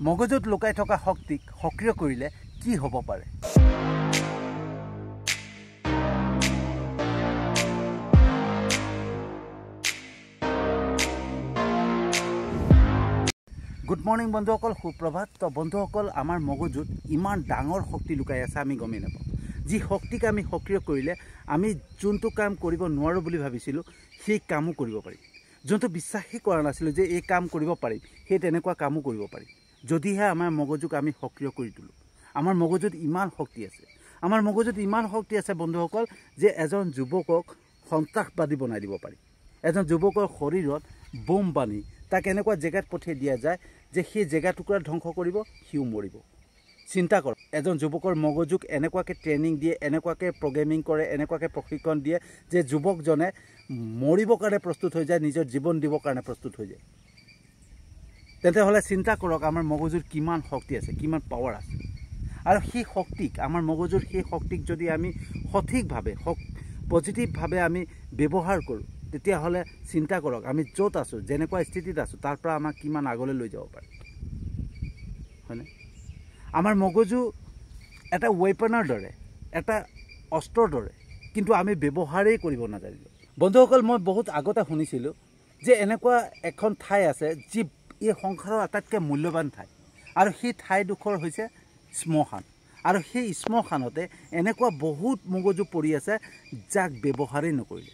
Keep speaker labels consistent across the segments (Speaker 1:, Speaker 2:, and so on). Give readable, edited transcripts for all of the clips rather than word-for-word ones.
Speaker 1: মগজুত লুকাই থকা শক্তিক সক্ৰিয় কৰিলে কি হ'ব পাৰে? গুড মৰ্নিং বন্ধুসকল, সুপ্ৰভাত। তো বন্ধুসকল, আমাৰ মগজুত ইমান ডাঙৰ শক্তি লুকাই আছে আমি গমেই নাপাওঁ। যি শক্তিক আমি সক্ৰিয় কৰিলে আমি যোনটো কাম কৰিব নোৱাৰোঁ বুলি ভাবিছিলোঁ সেই কামো কৰিব পাৰিম। যোনটো বিশ্বাসেই কৰা নাছিলোঁ যে এই কাম কৰিব পাৰিম, সেই তেনেকুৱা কামো কৰিব পাৰিম যদিহে আমাৰ মগজুক আমি সক্ৰিয় কৰি তোলোঁ। আমাৰ মগজুত ইমান শক্তি আছে, আমাৰ মগজুত ইমান শক্তি আছে বন্ধুসকল, যে এজন যুৱকক সন্ত্ৰাসবাদী বনাই দিব পাৰি। এজন যুৱকৰ শৰীৰত বোম বান্ধি তাক এনেকুৱা জেগাত পঠিয়াই দিয়া যায় যে সেই জেগা টুকুৰা ধ্বংস কৰিব, সিও মৰিব। চিন্তা কৰক, এজন যুৱকৰ মগজুক এনেকুৱাকৈ ট্ৰেইনিং দিয়ে, এনেকুৱাকৈ প্ৰগ্ৰেমিং কৰে, এনেকুৱাকৈ প্ৰশিক্ষণ দিয়ে যে যুৱকজনে মৰিবৰ কাৰণে প্ৰস্তুত হৈ যায়, নিজৰ জীৱন দিবৰ কাৰণে প্ৰস্তুত হৈ যায়। তেতিয়াহ'লে চিন্তা কৰক আমাৰ মগজুৰ কিমান শক্তি আছে, কিমান পাৱাৰ আছে। আৰু সেই শক্তিক, আমাৰ মগজুৰ সেই শক্তিক যদি আমি সঠিকভাৱে পজিটিভভাৱে আমি ব্যৱহাৰ কৰোঁ, তেতিয়াহ'লে চিন্তা কৰক আমি য'ত আছোঁ, যেনেকুৱা স্থিতিত আছোঁ, তাৰ পৰা আমাক কিমান আগলৈ লৈ যাব পাৰে, হয়নে? আমাৰ মগজু এটা ৱেপনৰ দৰে, এটা অস্ত্ৰৰ দৰে, কিন্তু আমি ব্যৱহাৰেই কৰিব নাজানিলোঁ। বন্ধুসকল, মই বহুত আগতে শুনিছিলোঁ যে এনেকুৱা এখন ঠাই আছে যি এই সংসাৰৰ আটাইতকৈ মূল্যৱান ঠাই, আৰু সেই ঠাইডোখৰ হৈছে শ্মশান। আৰু সেই শ্মশানতে এনেকুৱা বহুত মগজু পৰি আছে যাক ব্যৱহাৰেই নকৰিলে।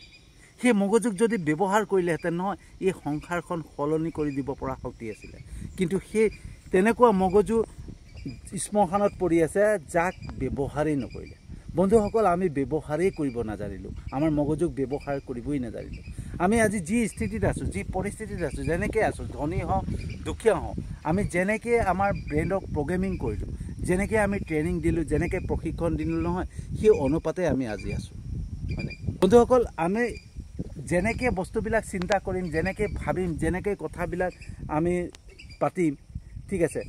Speaker 1: সেই মগজুক যদি ব্যৱহাৰ কৰিলেহেঁতেন নহয়, এই সংসাৰখন সলনি কৰি দিব পৰা শক্তি আছিলে। কিন্তু সেই তেনেকুৱা মগজু শ্মশানত পৰি আছে যাক ব্যৱহাৰেই নকৰিলে। বন্ধুসকল, আমি ব্যৱহাৰেই কৰিব নাজানিলোঁ, আমাৰ মগজুক ব্যৱহাৰ কৰিবই নাজানিলোঁ। আমি আজি যি স্থিতিত আছোঁ, যি পৰিস্থিতিত আছোঁ, যেনেকৈ আছোঁ, ধনী হওঁ দুখীয়া হওঁ, আমি যেনেকৈ আমাৰ ব্ৰেইনক প্ৰগ্ৰেমিং কৰিলোঁ, যেনেকৈ আমি ট্ৰেইনিং দিলোঁ, যেনেকৈ প্ৰশিক্ষণ দিলোঁ নহয়, সেই অনুপাতে আমি আজি আছোঁ, হয়নে? বন্ধুসকল, আমি যেনেকৈ বস্তুবিলাক চিন্তা কৰিম, যেনেকৈ ভাবিম, যেনেকৈ কথাবিলাক আমি পাতিম, ঠিক আছে,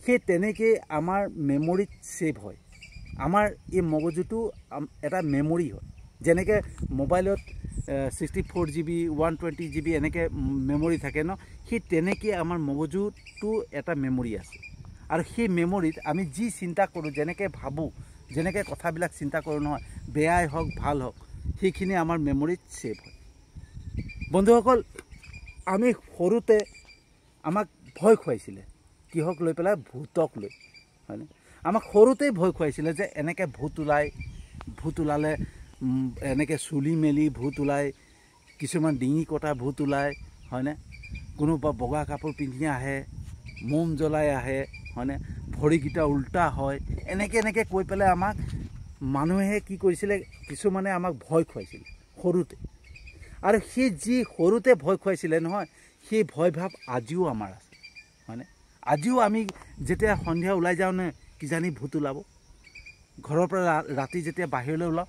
Speaker 1: সেই তেনেকৈ আমাৰ মেমৰিত ছেভ হয়। আমাৰ এই মগজুটো এটা মেমৰি হয়। যেনেকৈ মোবাইলত 64 GB 120 GB এনেকৈ মেমৰি থাকে ন, সেই তেনেকৈ আমাৰ মগজুটো এটা মেমৰি আছে। আৰু সেই মেমৰিত আমি যি চিন্তা কৰোঁ, যেনেকৈ ভাবোঁ, যেনেকৈ কথাবিলাক চিন্তা কৰোঁ নহয়, বেয়াই হওক ভাল হওক, সেইখিনি আমাৰ মেমৰিত ছেভ হয়। বন্ধুসকল, আমি সৰুতে আমাক ভয় খুৱাইছিলে, কিহক লৈ পেলাই? ভূতক লৈ, হয়নে? আমাক সৰুতেই ভয় খুৱাইছিলে যে এনেকৈ ভূত ওলালে এনেকৈ চুলি মেলি ভূত ওলায়, কিছুমান ডিঙি কটা ভূত ওলায়, হয়নে? কোনোবা বগা কাপোৰ পিন্ধি আহে, মম জ্বলাই আহে, হয়নে? ভৰিকেইটা উল্টা হয়, এনেকৈ কৈ পেলাই আমাক মানুহে কি কৰিছিলে, কিছুমানে আমাক ভয় খুৱাইছিলে সৰুতে। আৰু সেই যি সৰুতে ভয় খুৱাইছিলে নহয়, সেই ভয় ভাৱ আজিও আমাৰ আছে, হয়নে? আজিও আমি যেতিয়া সন্ধিয়া ওলাই যাওঁ নে, কিজানি ভূত ওলাব। ঘৰৰ পৰা ৰাতি যেতিয়া বাহিৰলৈ ওলাওঁ,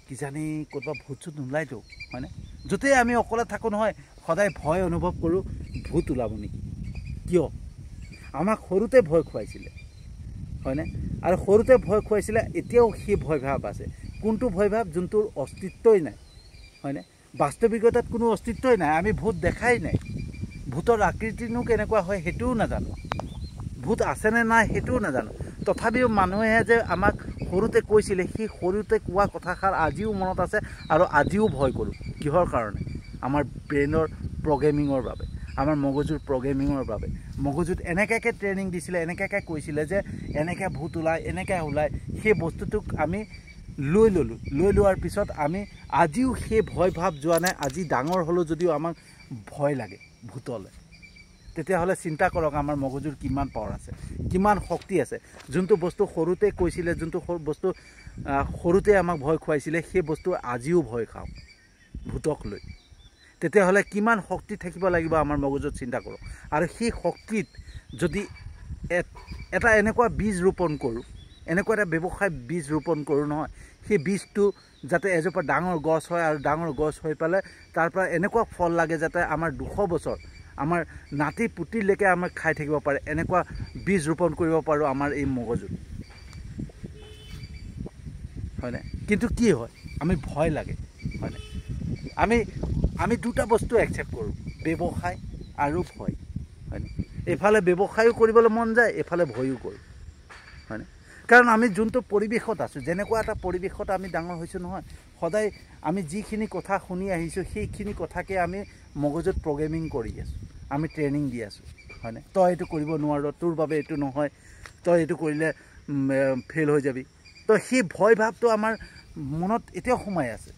Speaker 1: কিজানি ক'ৰবাত ভূত চুত নোলাইতো, হয়নে? য'তেই আমি অকলে থাকোঁ নহয়, সদায় ভয় অনুভৱ কৰোঁ, ভূত ওলাব নেকি। কিয়? আমাক সৰুতে ভয় খুৱাইছিলে, হয়নে? আৰু সৰুতে ভয় খুৱাইছিলে, এতিয়াও সেই ভয় ভাৱ আছে। কোনটো ভয় ভাৱ? যোনটোৰ অস্তিত্বই নাই, হয়নে? বাস্তৱিকতাত কোনো অস্তিত্বই নাই, আমি ভূত দেখাই নাই। ভূতৰ আকৃতিনো কেনেকুৱা হয় সেইটোও নাজানো, ভূত আছেনে নাই সেইটোও নাজানো। তথাপিও মানুহে যে আমাক সৰুতে কৈছিলে, সেই সৰুতে কোৱা কথাষাৰ আজিও মনত আছে, আৰু আজিও ভয় কৰোঁ। কিহৰ কাৰণে? আমাৰ ব্ৰেইনৰ প্ৰগ্ৰেমিঙৰ বাবে, আমাৰ মগজুৰ প্ৰগ্ৰেমিঙৰ বাবে। মগজুত এনেকুৱাকৈ ট্ৰেইনিং দিছিলে, এনেকুৱাকৈ কৈছিলে যে এনেকৈ ভূত ওলায়, এনেকৈ ওলায়। সেই বস্তুটোক আমি লৈ ল'লোঁ, লৈ লোৱাৰ পিছত আমি আজিও সেই ভয় ভাৱ যোৱা নাই। আজি ডাঙৰ হ'লেও যদিও আমাক ভয় লাগে ভূতলৈ। তেতিয়াহ'লে চিন্তা কৰক আমাৰ মগজুৰ কিমান পাৱাৰ আছে, কিমান শক্তি আছে। যোনটো বস্তু সৰুতে কৈছিলে, যোনটো বস্তু সৰুতে আমাক ভয় খুৱাইছিলে, সেই বস্তু আজিও ভয় খাওঁ ভূতক লৈ। তেতিয়াহ'লে কিমান শক্তি থাকিব লাগিব আমাৰ মগজুত, চিন্তা কৰক। আৰু সেই শক্তিত যদি এটা এনেকুৱা বীজ ৰোপণ কৰোঁ, এনেকুৱা এটা ব্যৱসায় বীজ ৰোপণ কৰোঁ নহয়, সেই বীজটো যাতে এজোপা ডাঙৰ গছ হয়, আৰু ডাঙৰ গছ হৈ পেলাই তাৰ পৰা এনেকুৱা ফল লাগে যাতে আমাৰ 200 বছৰ, আমাৰ নাতি পুতিলৈকে আমাক খাই থাকিব পাৰে, এনেকুৱা বীজ ৰোপণ কৰিব পাৰোঁ আমাৰ এই মগজুত, হয়নে? কিন্তু কি হয়, আমি ভয় লাগে, হয়নে? আমি দুটা বস্তু একচেপ্ট কৰোঁ, ব্যৱসায় আৰু ভয়, হয়নে? এফালে ব্যৱসায়ো কৰিবলৈ মন যায়, এফালে ভয়ো কৰোঁ, হয়নে? কাৰণ আমি যোনটো পৰিৱেশত আছোঁ, যেনেকুৱা এটা পৰিৱেশত আমি ডাঙৰ হৈছোঁ নহয়, সদায় আমি যিখিনি কথা শুনি আহিছোঁ সেইখিনি কথাকে আমি মগজুত প্ৰগ্ৰেমিং কৰি আছোঁ, আমি ট্ৰেইনিং দি আছোঁ, হয়নে? তই এইটো কৰিব নোৱাৰ, তোৰ বাবে এইটো নহয়, তই এইটো কৰিলে ফেইল হৈ যাবি। তো সেই ভয় ভাৱটো আমাৰ মনত এতিয়াও সোমাই আছে,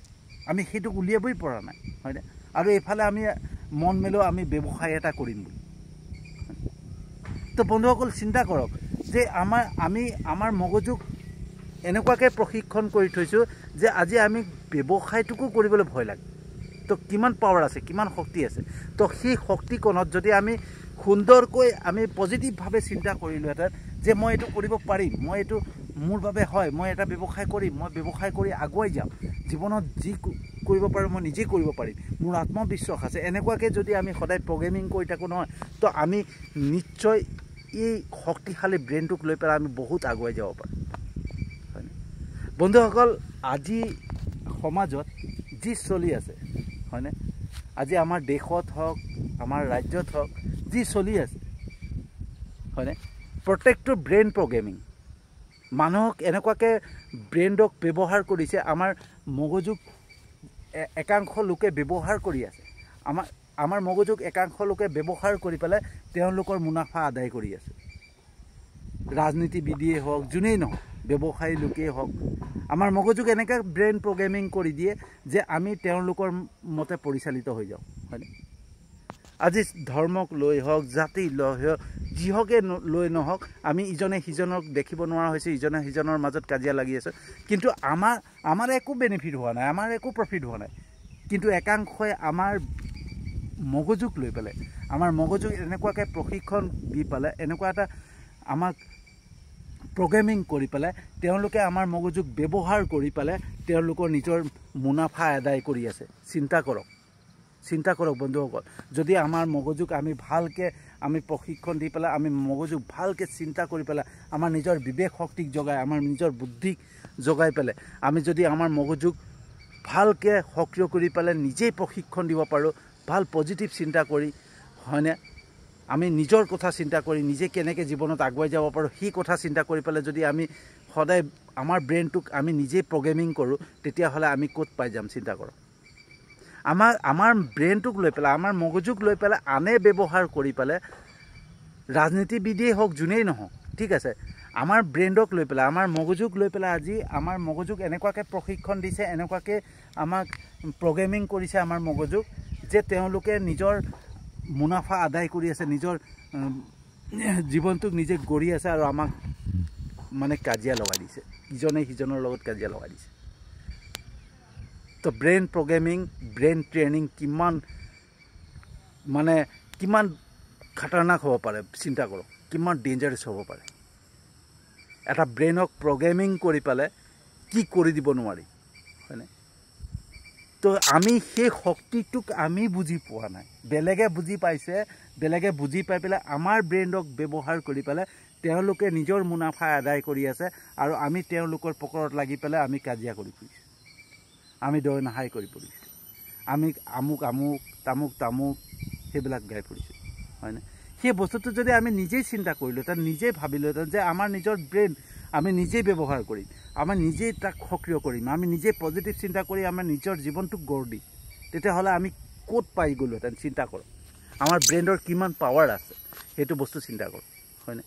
Speaker 1: আমি সেইটোক উলিয়াবই পৰা নাই, হয়নে? আৰু এইফালে আমি মন মেলো আমি ব্যৱসায় এটা কৰিম বুলি। তো বন্ধুসকল চিন্তা কৰক যে আমাৰ মগজুক এনেকুৱাকৈ প্ৰশিক্ষণ কৰি থৈছোঁ যে আজি আমি ব্যৱসায়টোকো কৰিবলৈ ভয় লাগে। তো কিমান পাৱাৰ আছে, কিমান শক্তি আছে। তো সেই শক্তিকণত যদি আমি সুন্দৰকৈ আমি পজিটিভভাৱে চিন্তা কৰিলোহেঁতেন যে মই এইটো কৰিব পাৰিম, মই এইটো মোৰ বাবে হয়, মই এটা ব্যৱসায় কৰিম, মই ব্যৱসায় কৰি আগুৱাই যাম, জীৱনত যি কৰিব পাৰোঁ মই নিজেই কৰিব পাৰিম, মোৰ আত্মবিশ্বাস আছে, এনেকুৱাকৈ যদি আমি সদায় প্ৰগ্ৰেমিং কৰি থাকোঁ নহয়, তো আমি নিশ্চয় এই শক্তিশালী ব্ৰেইনটোক লৈ পেলাই আমি বহুত আগুৱাই যাব পাৰোঁ, হয়নে? বন্ধুসকল, আজি সমাজত যি চলি আছে, হয়নে? আজি আমাৰ দেশত হওক, আমাৰ ৰাজ্যত হওক, যি চলি আছে, হয়নে? প্ৰত্যেকটো ব্ৰেইন প্ৰগ্ৰেমিং মানুহক এনেকুৱাকৈ ব্ৰেইনক ব্যৱহাৰ কৰিছে, আমাৰ মগজুক একাংশ লোকে ব্যৱহাৰ কৰি আছে, আমাৰ মগজুক একাংশ লোকে ব্যৱহাৰ কৰি পেলাই তেওঁলোকৰ মুনাফা আদায় কৰি আছে। ৰাজনীতিবিদেই হওক, যোনেই নহওক, ব্যৱসায়ী লোকেই হওক, আমাৰ মগজুক এনেকৈ ব্ৰেইন প্ৰগ্ৰেমিং কৰি দিয়ে যে আমি তেওঁলোকৰ মতে পৰিচালিত হৈ যাওঁ, হয়নে? আজি ধৰ্মক লৈ হওক, জাতি লৈ হওক, যিহকে লৈ নহওক, আমি ইজনে সিজনক দেখিব নোৱাৰা হৈছোঁ, ইজনে সিজনৰ মাজত কাজিয়া লাগি আছে, কিন্তু আমাৰ একো বেনিফিট হোৱা নাই, আমাৰ একো প্ৰফিট হোৱা নাই। কিন্তু একাংশই আমাৰ মগজুক লৈ পেলাই, আমাৰ মগজুক এনেকুৱাকৈ প্ৰশিক্ষণ দি পেলাই, এনেকুৱা এটা আমাক প্ৰগ্ৰেমিং কৰি পেলাই তেওঁলোকে আমাৰ মগজুক ব্যৱহাৰ কৰি পেলাই তেওঁলোকৰ নিজৰ মুনাফা আদায় কৰি আছে। চিন্তা কৰক বন্ধুসকল, যদি আমাৰ মগজুক আমি ভালকৈ আমি প্ৰশিক্ষণ দি পেলাই, আমি মগজুক ভালকৈ চিন্তা কৰি পেলাই, আমাৰ নিজৰ বিবেক শক্তিক জগাই, আমাৰ নিজৰ বুদ্ধিক জগাই পেলাই আমি যদি আমাৰ মগজুক ভালকৈ সক্ৰিয় কৰি পেলাই নিজেই প্ৰশিক্ষণ দিব পাৰোঁ, ভাল পজিটিভ চিন্তা কৰি, হয়নে? আমি নিজৰ কথা চিন্তা কৰি নিজে কেনেকৈ জীৱনত আগুৱাই যাব পাৰোঁ সেই কথা চিন্তা কৰি পেলাই যদি আমি সদায় আমাৰ ব্ৰেইনটোক আমি নিজেই প্ৰগ্ৰেমিং কৰোঁ, তেতিয়াহ'লে আমি ক'ত পাই যাম চিন্তা কৰক। আমাৰ ব্ৰেইনটোক লৈ পেলাই, আমাৰ মগজুক লৈ পেলাই আনে ব্যৱহাৰ কৰি পেলাই, ৰাজনীতিবিদেই হওক, যোনেই নহওক, ঠিক আছে, আমাৰ ব্ৰেইনক লৈ পেলাই, আমাৰ মগজুক লৈ পেলাই আজি আমাৰ মগজুক এনেকুৱাকৈ প্ৰশিক্ষণ দিছে, এনেকুৱাকৈ আমাক প্ৰগ্ৰেমিং কৰিছে আমাৰ মগজুক, যে তেওঁলোকে নিজৰ মুনাফা আদায় কৰি আছে, নিজৰ জীৱনটোক নিজে গঢ়ি আছে, আৰু আমাক মানে কাজিয়া লগাই দিছে, ইজনে সিজনৰ লগত কাজিয়া লগাই দিছে। তো ব্ৰেইন প্ৰগ্ৰেমিং, ব্ৰেইন ট্ৰেইনিং কিমান খাতাৰনাক হ'ব পাৰে চিন্তা কৰক, কিমান ডেঞ্জাৰাছ হ'ব পাৰে। এটা ব্ৰেইনক প্ৰগ্ৰেমিং কৰি পেলাই কি কৰি দিব নোৱাৰি, হয়নে? তো আমি সেই শক্তিটোক আমি বুজি পোৱা নাই, বেলেগে বুজি পাইছে, বেলেগে বুজি পাই পেলাই আমাৰ ব্ৰেইনক ব্যৱহাৰ কৰি পেলাই তেওঁলোকে নিজৰ মুনাফা আদায় কৰি আছে, আৰু আমি তেওঁলোকৰ পকৰত লাগি পেলাই আমি কাজিয়া কৰি ফুৰিছোঁ, আমি দৈ নাহাই কৰি ফুৰিছোঁ, আমি তামুক সেইবিলাক গাই ফুৰিছোঁ, হয়নে? সেই বস্তুটো যদি আমি নিজেই চিন্তা কৰিলোহেঁতেন, নিজেই ভাবিলোহেঁতেন যে আমাৰ নিজৰ ব্ৰেইন আমি নিজেই ব্যৱহাৰ কৰিম, আমাৰ নিজেই তাক সক্ৰিয় কৰিম, আমি নিজেই পজিটিভ চিন্তা কৰি আমাৰ নিজৰ জীৱনটোক গঢ় দিম, তেতিয়াহ'লে আমি ক'ত পাই গ'লোহেঁতেন চিন্তা কৰক। আমাৰ ব্ৰেইনৰ কিমান পাৱাৰ আছে সেইটো বস্তু চিন্তা কৰক, হয়নে?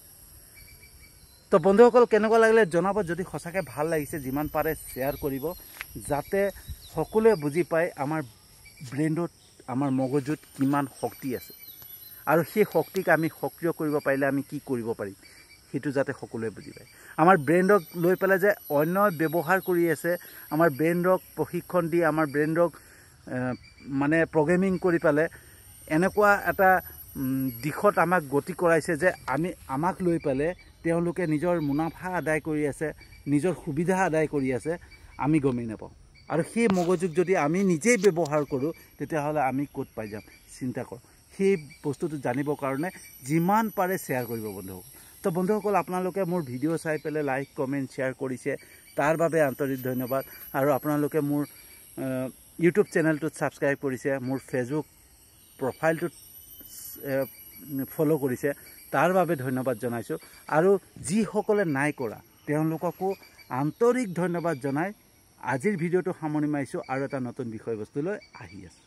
Speaker 1: তো বন্ধুসকল, কেনেকুৱা লাগিলে জনাব, যদি সঁচাকৈ ভাল লাগিছে যিমান পাৰে শ্বেয়াৰ কৰিব, যাতে সকলোৱে বুজি পায় আমাৰ ব্ৰেইনত, আমাৰ মগজুত কিমান শক্তি আছে, আৰু সেই শক্তিক আমি সক্ৰিয় কৰিব পাৰিলে আমি কি কৰিব পাৰিম সেইটো যাতে সকলোৱে বুজি পায়। আমাৰ ব্ৰেইনক লৈ পেলাই যে অন্য ব্যৱহাৰ কৰি আছে, আমাৰ ব্ৰেইনক প্ৰশিক্ষণ দি, আমাৰ ব্ৰেইনক মানে প্ৰগ্ৰেমিং কৰি পেলাই এনেকুৱা এটা দিশত আমাক গতি কৰাইছে যে আমাক লৈ পেলাই তেওঁলোকে নিজৰ মুনাফা আদায় কৰি আছে, নিজৰ সুবিধা আদায় কৰি আছে, আমি গমেই নাপাওঁ। আৰু সেই মগজুক যদি আমি নিজেই ব্যৱহাৰ কৰোঁ, তেতিয়াহ'লে আমি ক'ত পাই যাম চিন্তা কৰক। সেই বস্তুটো জানিবৰ কাৰণে যিমান পাৰে শ্বেয়াৰ কৰিব বন্ধুসকল। তো বন্ধুসকল, আপোনালোকে মোৰ ভিডিঅ' চাই পেলাই লাইক, কমেণ্ট, শ্বেয়াৰ কৰিছে, তাৰ বাবে আন্তৰিক ধন্যবাদ। আৰু আপোনালোকে মোৰ ইউটিউব চেনেলটোত ছাবস্ক্ৰাইব কৰিছে, মোৰ ফেচবুক প্ৰফাইলটোত ফ'ল' কৰিছে, তাৰ বাবে ধন্যবাদ জনাইছোঁ আৰু যিসকলে নাই কৰা তেওঁলোককো আন্তৰিক ধন্যবাদ জনাই আজিৰ ভিডিঅ'টো সামৰণি মাৰিছোঁ আৰু এটা নতুন বিষয়বস্তু লৈ আহি আছোঁ।